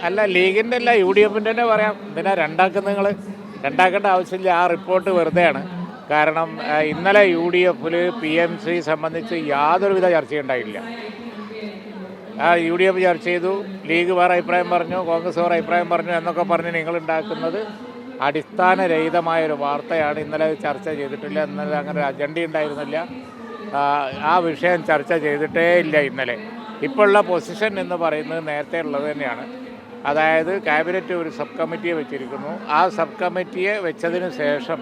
അല്ല ലീഗിൻ്റെ അല്ല UDFൻ്റെ തന്നെ പറയാം. എന്തിനാ രണ്ടാക്കുന്ന നിങ്ങൾ? രണ്ടാക്കേണ്ട ആവശ്യമില്ല. ആ റിപ്പോർട്ട് വെറുതെയാണ്. കാരണം ഇന്നലെ UDFിൽ PMC സംബന്ധിച്ച് യാതൊരുവിധ ചർച്ചയുണ്ടായില്ല. UDF ചർച്ച ചെയ്തു, ലീഗ് വേറെ അഭിപ്രായം പറഞ്ഞു, കോൺഗ്രസ് വേറെ അഭിപ്രായം പറഞ്ഞു എന്നൊക്കെ പറഞ്ഞ് നിങ്ങളുണ്ടാക്കുന്നത് അടിസ്ഥാനരഹിതമായൊരു വാർത്തയാണ്. ഇന്നലെ ചർച്ച ചെയ്തിട്ടില്ല. ഇന്നലെ അങ്ങനെ ഒരു അജണ്ട ഉണ്ടായിരുന്നില്ല. ആ വിഷയം ചർച്ച ചെയ്തിട്ടേ ഇല്ല ഇന്നലെ. ഇപ്പോഴുള്ള പൊസിഷൻ എന്ന് പറയുന്നത് നേരത്തെ ഉള്ളത് തന്നെയാണ്. അതായത് ക്യാബിനറ്റ് ഒരു സബ് കമ്മിറ്റിയെ വെച്ചിരിക്കുന്നു. ആ സബ് കമ്മിറ്റിയെ വെച്ചതിന് ശേഷം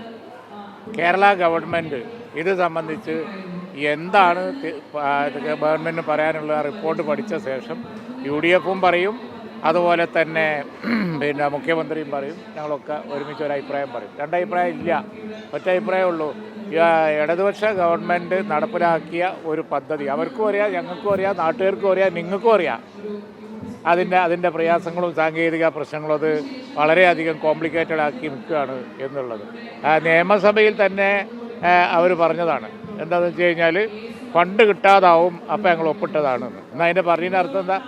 കേരള ഗവൺമെൻറ് ഇത് സംബന്ധിച്ച് എന്താണ് ഗവൺമെൻറ്റിന് പറയാനുള്ള റിപ്പോർട്ട് പഠിച്ച ശേഷം UDFും പറയും, അതുപോലെ തന്നെ പിന്നെ മുഖ്യമന്ത്രിയും പറയും, ഞങ്ങളൊക്കെ ഒരുമിച്ച് ഒരു അഭിപ്രായം പറയും. രണ്ടഭിപ്രായം ഇല്ല, ഒറ്റ അഭിപ്രായമേ ഉള്ളൂ. ഇടതുപക്ഷ ഗവൺമെൻറ് നടപ്പിലാക്കിയ ഒരു പദ്ധതി അവർക്കും അറിയാം, ഞങ്ങൾക്കും അറിയാം, നാട്ടുകാർക്കും അറിയാം, നിങ്ങൾക്കും അറിയാം. അതിൻ്റെ പ്രയാസങ്ങളും സാങ്കേതിക പ്രശ്നങ്ങളും അത് വളരെയധികം കോംപ്ലിക്കേറ്റഡ് ആക്കി നിൽക്കുകയാണ് എന്നുള്ളത് നിയമസഭയിൽ തന്നെ അവർ പറഞ്ഞതാണ്. എന്താണെന്ന് വെച്ച് കഴിഞ്ഞാൽ ഫണ്ട് കിട്ടാതാവും, അപ്പോൾ ഞങ്ങൾ ഒപ്പിട്ടതാണ്. എന്നാൽ അതിൻ്റെ പറഞ്ഞതിൻ്റെ അർത്ഥം എന്താ?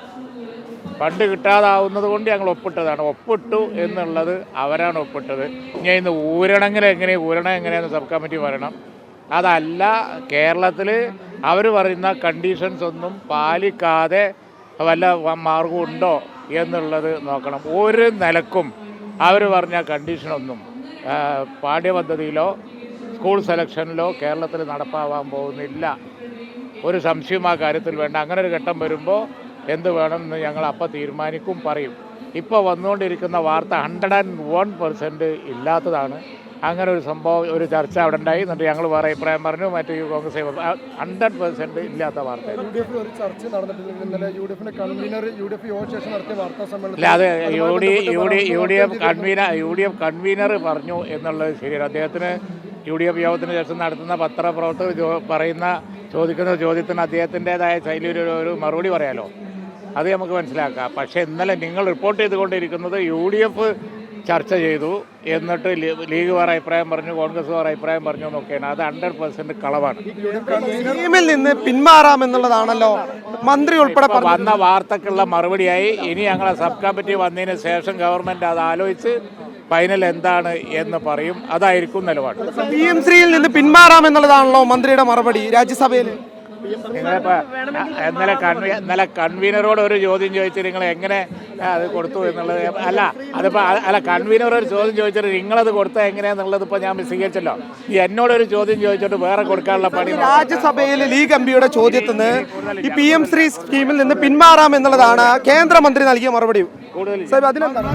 ഫണ്ട് കിട്ടാതാവുന്നത് കൊണ്ട് ഞങ്ങൾ ഒപ്പിട്ടതാണ്. ഒപ്പിട്ടു എന്നുള്ളത് അവരാണ് ഒപ്പിട്ടത്. ഇനി ഇന്ന് ഊരണം എങ്ങനെയെന്ന് സബ് കമ്മിറ്റി പറയണം. അതല്ല, കേരളത്തിൽ അവർ പറയുന്ന കണ്ടീഷൻസ് ഒന്നും പാലിക്കാതെ വല്ല മാർഗമുണ്ടോ എന്നുള്ളത് നോക്കണം. ഒരു നിലക്കും അവർ പറഞ്ഞ കണ്ടീഷനൊന്നും പാഠ്യപദ്ധതിയിലോ സ്കൂൾ സെലക്ഷനിലോ കേരളത്തിൽ നടപ്പാവാൻ പോകുന്നില്ല. ഒരു സംശയം ആ കാര്യത്തിൽ വേണ്ട. അങ്ങനെ ഒരു ഘട്ടം വരുമ്പോൾ എന്ത് വേണമെന്ന് ഞങ്ങൾ അപ്പം തീരുമാനിക്കും, പറയും. ഇപ്പോൾ വന്നുകൊണ്ടിരിക്കുന്ന വാർത്ത 101% ഇല്ലാത്തതാണ്. അങ്ങനെ ഒരു സംഭവം, ഒരു ചർച്ച അവിടെ ഉണ്ടായി. എന്നിട്ട് ഞങ്ങൾ വേറെ അഭിപ്രായം പറഞ്ഞു, മറ്റു കോൺഗ്രസ് 100% ഇല്ലാത്ത വാർത്ത. അല്ല, അത് UDF കൺവീനർ പറഞ്ഞു എന്നുള്ളത് ശരിയാണ്. അദ്ദേഹത്തിന് UDF യോഗത്തിന് ശേഷം നടത്തുന്ന പത്രപ്രവർത്തകർ ചോദിക്കുന്ന ചോദ്യത്തിന് അദ്ദേഹത്തിൻ്റെതായ ശൈലിയിൽ ഒരു മറുപടി പറയാലോ, അത് നമുക്ക് മനസ്സിലാക്കാം. പക്ഷേ ഇന്നലെ നിങ്ങൾ റിപ്പോർട്ട് ചെയ്തുകൊണ്ടിരിക്കുന്നത് UDF ചർച്ച ചെയ്തു, എന്നിട്ട് ലീഗ് വേറെ അഭിപ്രായം പറഞ്ഞു, കോൺഗ്രസ് വേറെ അഭിപ്രായം പറഞ്ഞു എന്നൊക്കെയാണ്. അത് 100% കളവാണ്. ടീമിൽ നിന്ന് പിന്മാറാമെന്നുള്ളതാണല്ലോ മന്ത്രി ഉൾപ്പെടെ വന്ന വാർത്തക്കുള്ള മറുപടിയായി. ഇനി ഞങ്ങളെ സബ് കമ്മിറ്റി വന്നതിന് ശേഷം ഗവൺമെൻറ് അത് ആലോചിച്ച് ഫൈനൽ എന്താണ് എന്ന് പറയും. അതായിരിക്കും നിലപാട്. PMCയിൽ നിന്ന് പിന്മാറാമെന്നുള്ളതാണല്ലോ മന്ത്രിയുടെ മറുപടി രാജ്യസഭയിൽ. ഇന്നലെ കൺവീനറോട് ഒരു ചോദ്യം ചോദിച്ചു, നിങ്ങൾ എങ്ങനെ അത് കൊടുത്തു എന്നുള്ളത്. അല്ല കൺവീനർ ഒരു ചോദ്യം ചോദിച്ചിട്ട് നിങ്ങളത് കൊടുത്താൽ എങ്ങനെയാന്നുള്ളത് ഇപ്പോൾ ഞാൻ വിശദീകരിച്ചല്ലോ. എന്നോടൊരു ചോദ്യം ചോദിച്ചിട്ട് വേറെ കൊടുക്കാനുള്ള പണി. രാജ്യസഭയിൽ ലീഗ് MPയുടെ ചോദ്യത്തിന് ഈ PM3 സ്കീമിൽ നിന്ന് പിന്മാറാമെന്നുള്ളതാണ് കേന്ദ്രമന്ത്രി നൽകിയ മറുപടി. കൂടുതൽ അതിലെന്താണ്?